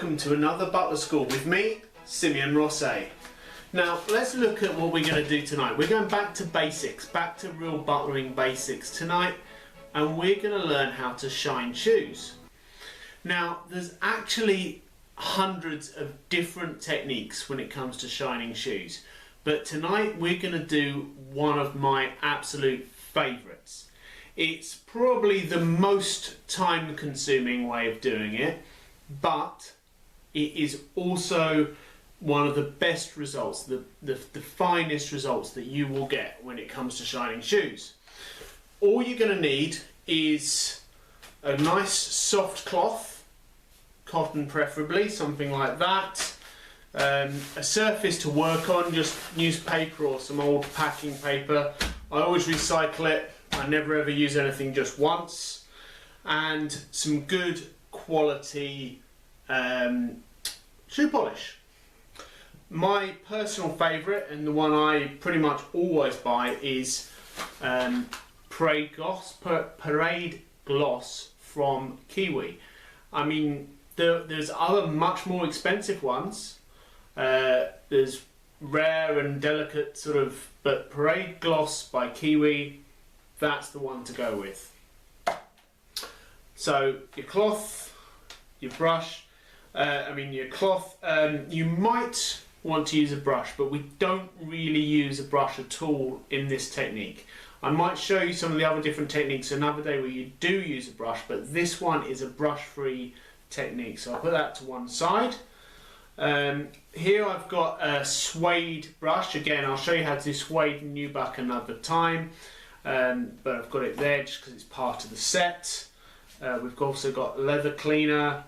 welcome to another Butler School with me, Simeon Rosset. Now let's look at what we're going to do tonight. We're going back to basics, back to real butlering basics tonight, and we're going to learn how to shine shoes. Now there's actually hundreds of different techniques when it comes to shining shoes, but tonight we're going to do one of my absolute favourites. It's probably the most time consuming way of doing it, but it is also one of the best results, the finest results that you will get when it comes to shining shoes. All you're going to need is a nice soft cloth, cotton preferably, something like that, a surface to work on, just newspaper or some old packing paper. I always recycle it. I never ever use anything just once, and some good quality shoe polish. My personal favourite, and the one I pretty much always buy, is Parade Gloss from Kiwi. I mean, there's other much more expensive ones. There's rare and delicate sort of, but Parade Gloss by Kiwi, that's the one to go with. So your cloth, your brush, your cloth, you might want to use a brush, but we don't really use a brush at all in this technique. I might show you some of the other different techniques another day where you do use a brush, but this one is a brush-free technique, so I'll put that to one side. Here I've got a suede brush. Again, I'll show you how to do suede and nubuck another time, but I've got it there just because it's part of the set. We've also got leather cleaner,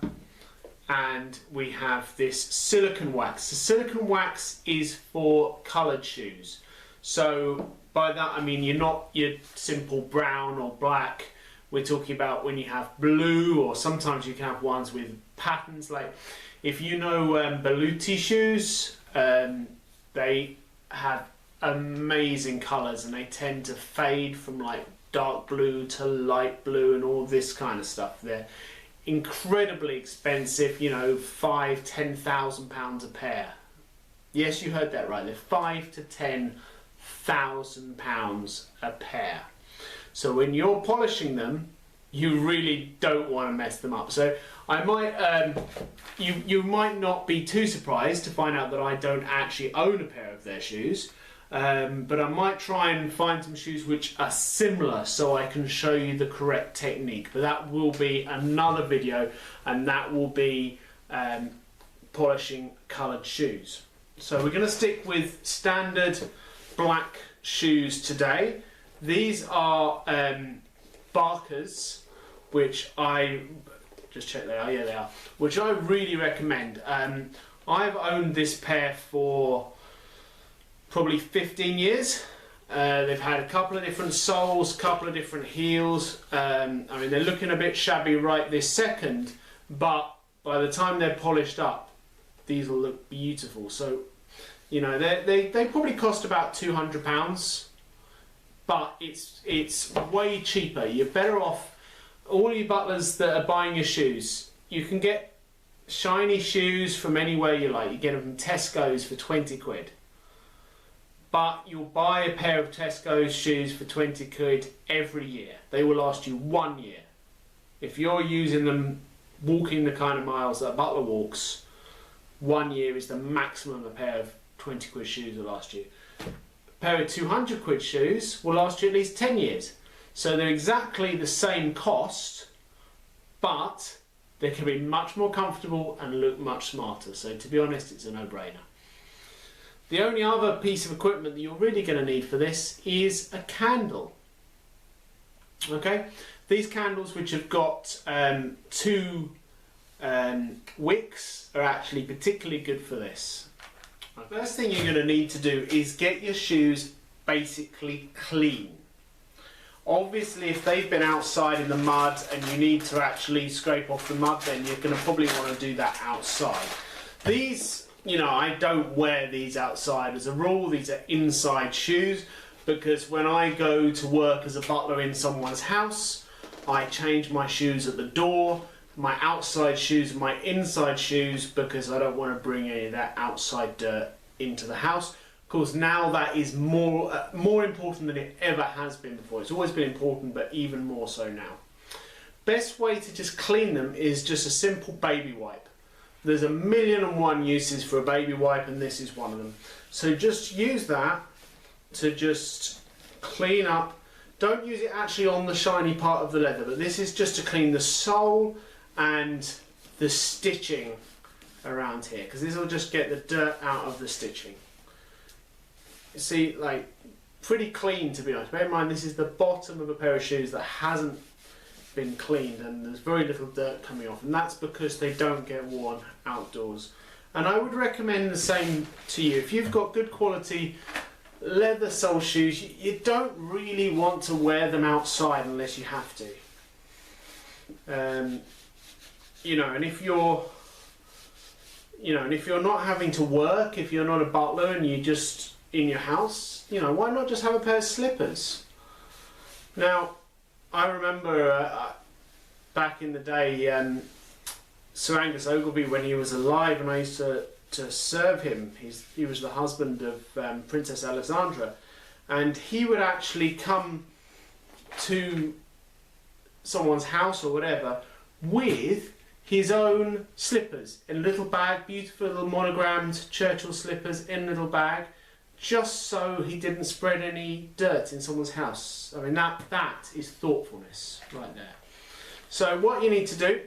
and we have this silicone wax. The silicone wax is for coloured shoes. So by that I mean you're not your simple brown or black. We're talking about when you have blue, or sometimes you can have ones with patterns. Like if you know Beluti shoes, they have amazing colours, and they tend to fade from like dark blue to light blue and all this kind of stuff. They're incredibly expensive, you know, £5,000–10,000 a pair. Yes, you heard that right. They're £5,000–10,000 a pair. So when you're polishing them, you really don't want to mess them up. So I might, you might not be too surprised to find out that I don't actually own a pair of their shoes. But I might try and find some shoes which are similar so I can show you the correct technique. But that will be another video, and that will be polishing coloured shoes. So we're going to stick with standard black shoes today. These are Barkers, which I just checked they are. Yeah, they are. Which I really recommend. I've owned this pair for probably 15 years. They've had a couple of different soles, couple of different heels. I mean, they're looking a bit shabby right this second, but by the time they're polished up, these will look beautiful. So, you know, they probably cost about £200, but it's way cheaper. You're better off. All you butlers that are buying your shoes, you can get shiny shoes from anywhere you like. You get them from Tesco's for 20 quid. But you'll buy a pair of Tesco's shoes for 20 quid every year. They will last you 1 year. If you're using them, walking the kind of miles that a butler walks, 1 year is the maximum a pair of 20 quid shoes will last you. A pair of 200 quid shoes will last you at least 10 years. So they're exactly the same cost, but they can be much more comfortable and look much smarter. So to be honest, it's a no-brainer. The only other piece of equipment that you're really going to need for this is a candle. Okay, these candles, which have got two wicks, are actually particularly good for this. The first thing you're going to need to do is get your shoes basically clean. Obviously, if they've been outside in the mud and you need to actually scrape off the mud, then you're going to probably want to do that outside. These, you know, I don't wear these outside as a rule. These are inside shoes, because when I go to work as a butler in someone's house, I change my shoes at the door. my outside shoes and my inside shoes, because I don't want to bring any of that outside dirt into the house. Of course, now that is more important than it ever has been before. It's always been important, but even more so now. Best way to just clean them is just a simple baby wipe. There's 1,000,001 uses for a baby wipe, and this is one of them. So just use that to just clean up. Don't use it actually on the shiny part of the leather, but this is just to clean the sole and the stitching around here, because this will just get the dirt out of the stitching. You see, like, pretty clean, to be honest. Bear in mind, this is the bottom of a pair of shoes that hasn't been cleaned, and there's very little dirt coming off, and that's because they don't get worn outdoors. And I would recommend the same to you. If you've got good quality leather sole shoes, you don't really want to wear them outside unless you have to. You know, and if you're not having to work, if you're not a butler and you're just in your house, you know, why not just have a pair of slippers? Now, I remember back in the day, Sir Angus Ogilvy, when he was alive, and I used to serve him. He was the husband of Princess Alexandra, and he would actually come to someone's house or whatever with his own slippers in a little bag, beautiful little monogrammed Churchill slippers in a little bag, just so he didn't spread any dirt in someone's house. I mean, that is thoughtfulness right there. So what you need to do,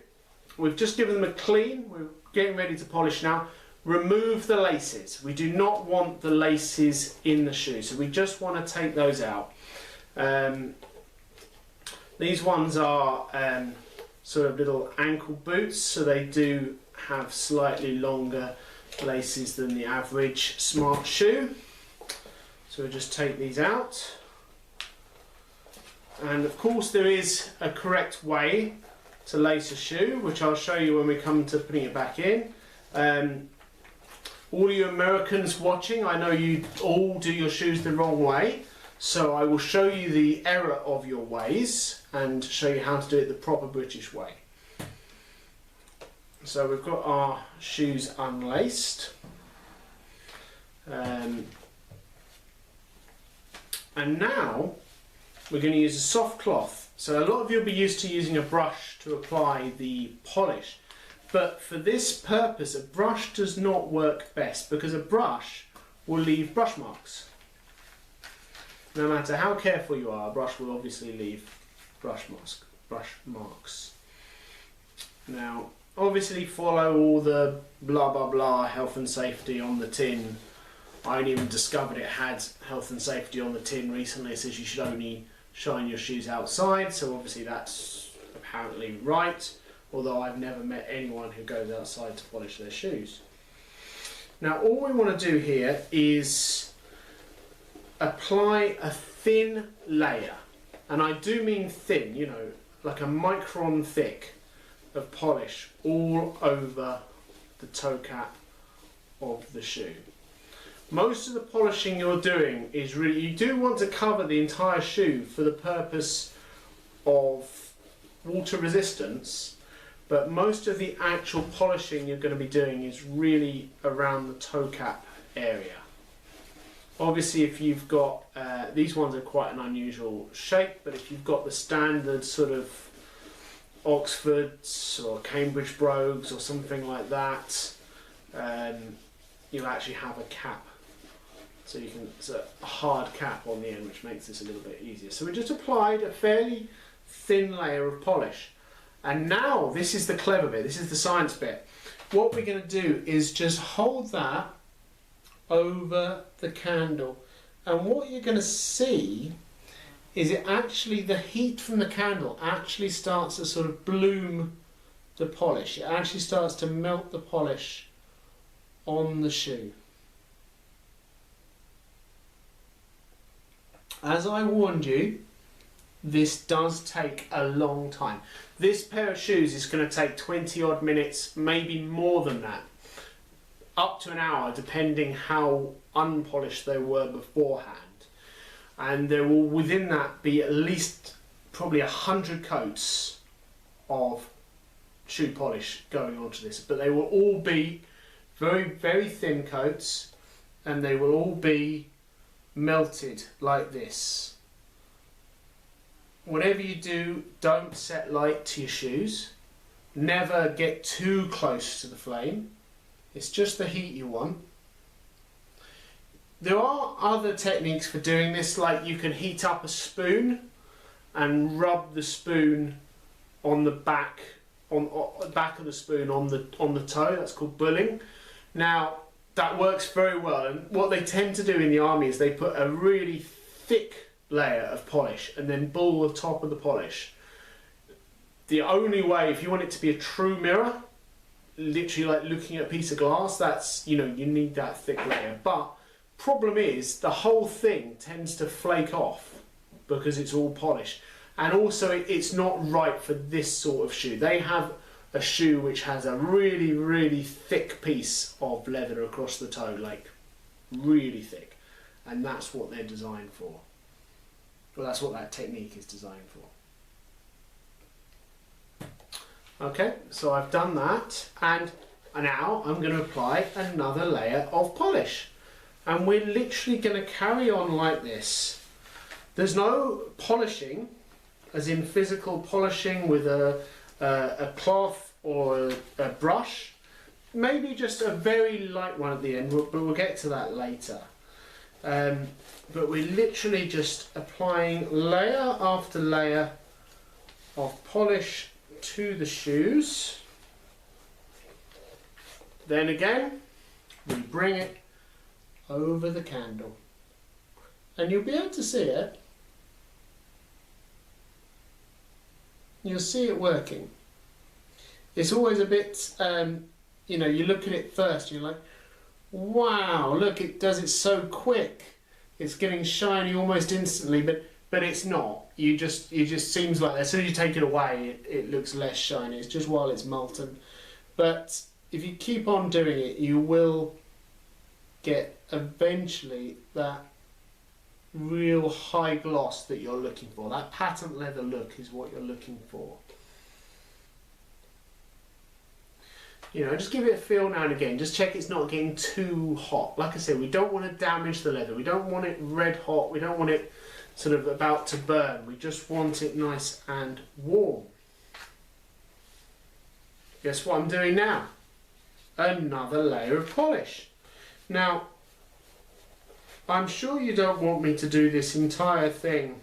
we've just given them a clean, we're getting ready to polish now. Remove the laces. We do not want the laces in the shoe, so we just want to take those out. These ones are sort of little ankle boots, so they do have slightly longer laces than the average smart shoe. So we'll just take these out. And of course there is a correct way to lace a shoe, which I'll show you when we come to putting it back in. All you Americans watching, I know you all do your shoes the wrong way, so I will show you the error of your ways and show you how to do it the proper British way. So we've got our shoes unlaced, and now we're going to use a soft cloth. So a lot of you will be used to using a brush to apply the polish. But for this purpose, a brush does not work best, because a brush will leave brush marks. No matter how careful you are, a brush will obviously leave brush marks. Now, obviously follow all the blah blah blah health and safety on the tin. I only even discovered it had health and safety on the tin recently. It says you should only shine your shoes outside, so obviously that's apparently right. Although I've never met anyone who goes outside to polish their shoes. Now all we want to do here is apply a thin layer, and I do mean thin, you know, like a micron thick of polish all over the toe cap of the shoe. Most of the polishing you're doing is really, you do want to cover the entire shoe for the purpose of water resistance, but most of the actual polishing you're going to be doing is really around the toe cap area. Obviously if you've got, these ones are quite an unusual shape, but if you've got the standard sort of Oxfords or Cambridge brogues or something like that, you'll actually have a cap. So you can, it's a hard cap on the end, which makes this a little bit easier. So we just applied a fairly thin layer of polish. And now, this is the clever bit, this is the science bit. What we're going to do is just hold that over the candle. And what you're going to see is it actually, the heat from the candle actually starts to sort of bloom the polish. It actually starts to melt the polish on the shoe. As I warned you, this does take a long time. This pair of shoes is going to take 20 odd minutes, maybe more than that, up to an hour, depending how unpolished they were beforehand. And there will within that be at least probably 100 coats of shoe polish going onto this, but they will all be very, very thin coats, and they will all be melted like this. Whatever you do, don't set light to your shoes. Never get too close to the flame. It's just the heat you want. There are other techniques for doing this, like you can heat up a spoon and rub the spoon on the back, on the back of the spoon on the toe. That's called bulling. Now that works very well, and what they tend to do in the army is they put a really thick layer of polish and then bull the top of the polish. The only way, if you want it to be a true mirror, literally like looking at a piece of glass, that's, you know, you need that thick layer. But problem is the whole thing tends to flake off because it's all polished, and also it's not right for this sort of shoe. They have a shoe which has a really, really thick piece of leather across the toe, like really thick, and that's what they're designed for. Well, that's what that technique is designed for. Okay, so I've done that, and now I'm going to apply another layer of polish, and we're literally going to carry on like this. There's no polishing, as in physical polishing with a cloth or a brush. Maybe just a very light one at the end, but we'll get to that later. But we're literally just applying layer after layer of polish to the shoes. Then again, we bring it over the candle, and you'll be able to see it. You'll see it working. It's always a bit, you know, you look at it first, you're like, wow, look, it does it so quick. It's getting shiny almost instantly, but it's not. It just seems like that. As soon as you take it away, it looks less shiny. It's just while it's molten. But if you keep on doing it, you will get eventually that real high gloss that you're looking for. That patent leather look is what you're looking for. You know, just give it a feel now and again. Just check it's not getting too hot. Like I said, we don't want to damage the leather. We don't want it red hot. We don't want it sort of about to burn. We just want it nice and warm. Guess what I'm doing now? Another layer of polish. Now, I'm sure you don't want me to do this entire thing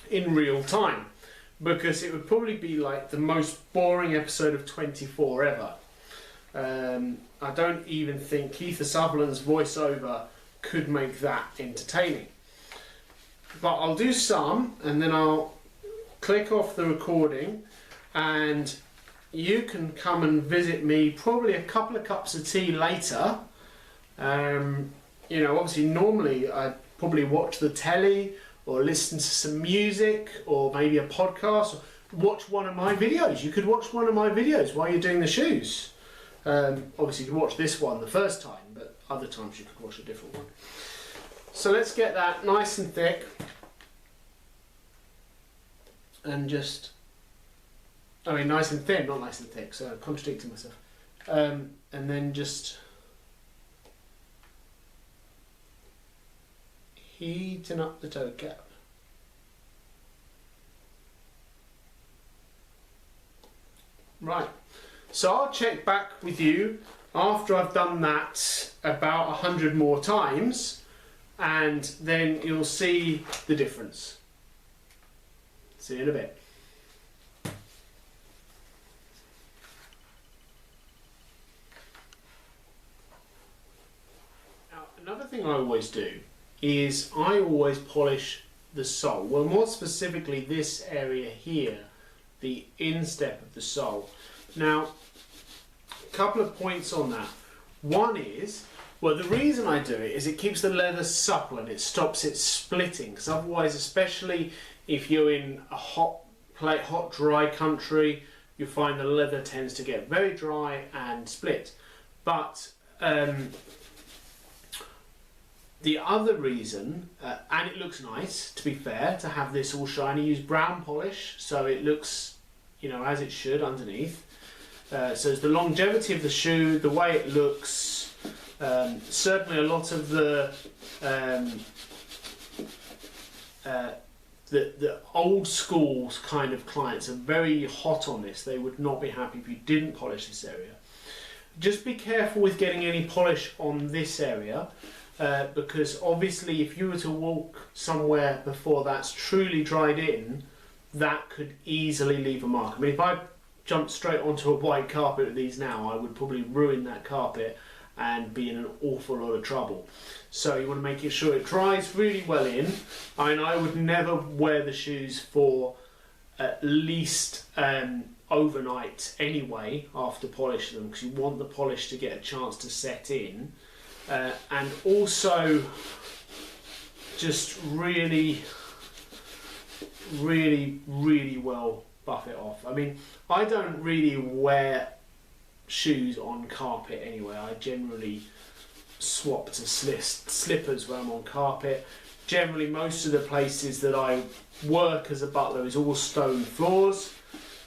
in real time, because it would probably be like the most boring episode of 24 ever. I don't even think Keith Sutherland's voiceover could make that entertaining. But I'll do some, and then I'll click off the recording, and you can come and visit me probably a couple of cups of tea later. You know, obviously normally I'd probably watch the telly or listen to some music or maybe a podcast, or watch one of my videos. You could watch one of my videos while you're doing the shoes. Obviously you could watch this one the first time, but other times you could watch a different one. So let's get that nice and thick, and just, I mean nice and thin, not nice and thick, so I'm contradicting myself. And then just heating up the toe cap. Right, so I'll check back with you after I've done that about 100 more times, and then you'll see the difference. See you in a bit. Now, another thing I always do is I always polish the sole. Well, more specifically this area here, the instep of the sole. Now, a couple of points on that. One is, well, the reason I do it is it keeps the leather supple and it stops it splitting, because otherwise, especially if you're in a hot, dry country, you find the leather tends to get very dry and split. But the other reason, and it looks nice, to be fair, to have this all shiny, use brown polish so it looks, you know, as it should underneath. So it's the longevity of the shoe, the way it looks. Certainly a lot of the old school kind of clients are very hot on this. They would not be happy if you didn't polish this area. Just be careful with getting any polish on this area, because obviously if you were to walk somewhere before that's truly dried in, that could easily leave a mark. I mean, if I jumped straight onto a white carpet with these now, I would probably ruin that carpet and be in an awful lot of trouble. So you want to make sure it dries really well in. I mean, I would never wear the shoes for at least overnight anyway after polishing them, because you want the polish to get a chance to set in, and also just really well buff it off. I mean, I don't really wear shoes on carpet anyway. I generally swap to slippers when I'm on carpet. Generally, most of the places that I work as a butler is all stone floors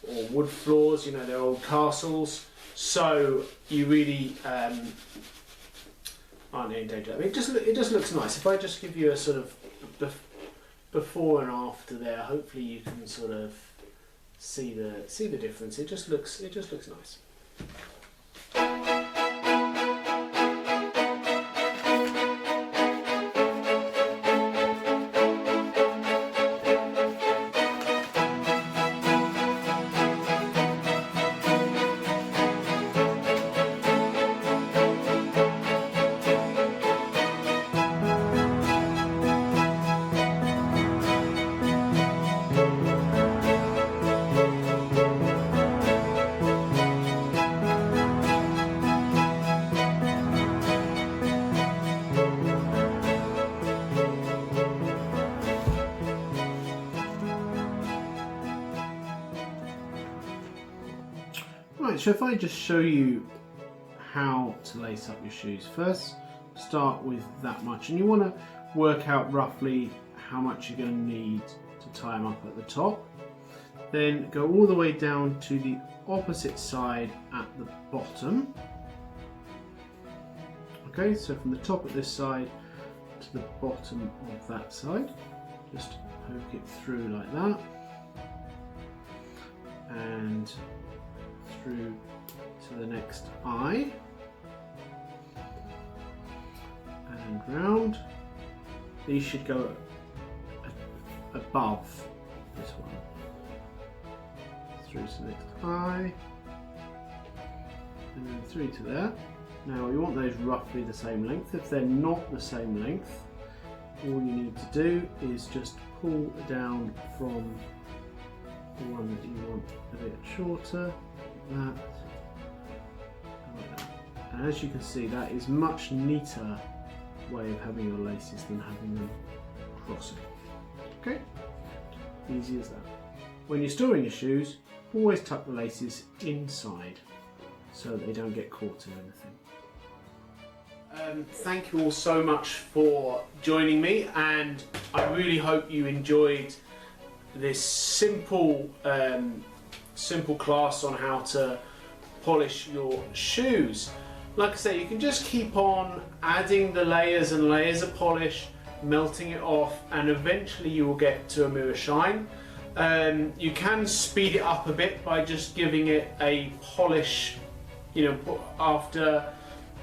or wood floors, you know, they're old castles, so you really aren't in danger. I mean, it just looks nice. If I just give you a sort of before and after there, hopefully you can sort of see the difference. It just looks nice. Right, so if I just show you how to lace up your shoes. First, start with that much, and you want to work out roughly how much you're going to need to tie them up at the top. Then go all the way down to the opposite side at the bottom. Okay, so from the top of this side to the bottom of that side, just poke it through like that, and through to the next eye, and round. These should go above this one, through to the next eye, and then through to there. Now we want those roughly the same length. If they're not the same length, all you need to do is just pull down from the one that you want a bit shorter, like that, and like that. And as you can see, that is much neater way of having your laces than having them crossing. Okay, easy as that. When you're storing your shoes, always tuck the laces inside so that they don't get caught in anything. Thank you all so much for joining me, and I really hope you enjoyed this simple class on how to polish your shoes. Like I say, you can just keep on adding the layers and layers of polish, melting it off, and eventually you will get to a mirror shine. You can speed it up a bit by just giving it a polish, you know, after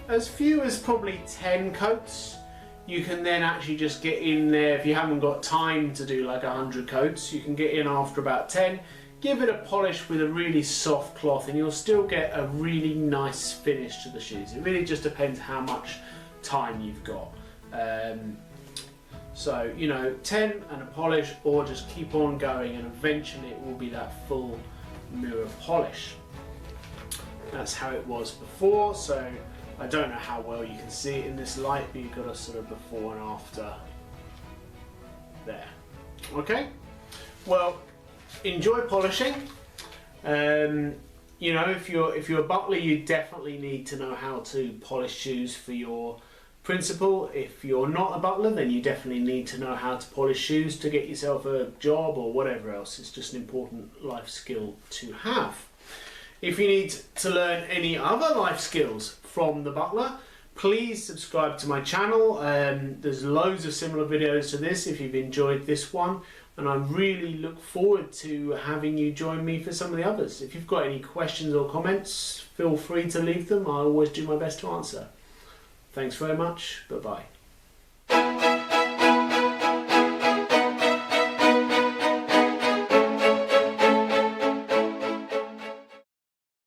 as few as probably 10 coats. You can then actually just get in there. If you haven't got time to do like 100 coats, you can get in after about 10, give it a polish with a really soft cloth, and you'll still get a really nice finish to the shoes. It really just depends how much time you've got. So, you know, 10 and a polish, or just keep on going, and eventually it will be that full mirror polish. That's how it was before, so I don't know how well you can see it in this light, but you've got a sort of before and after there. Okay, well, enjoy polishing. You know, if you're a butler, you definitely need to know how to polish shoes for your principal. If you're not a butler, then you definitely need to know how to polish shoes to get yourself a job or whatever else. It's just an important life skill to have. If you need to learn any other life skills from the butler, please subscribe to my channel. There's loads of similar videos to this if you've enjoyed this one, and I really look forward to having you join me for some of the others. If you've got any questions or comments, feel free to leave them. I always do my best to answer. Thanks very much. Bye-bye.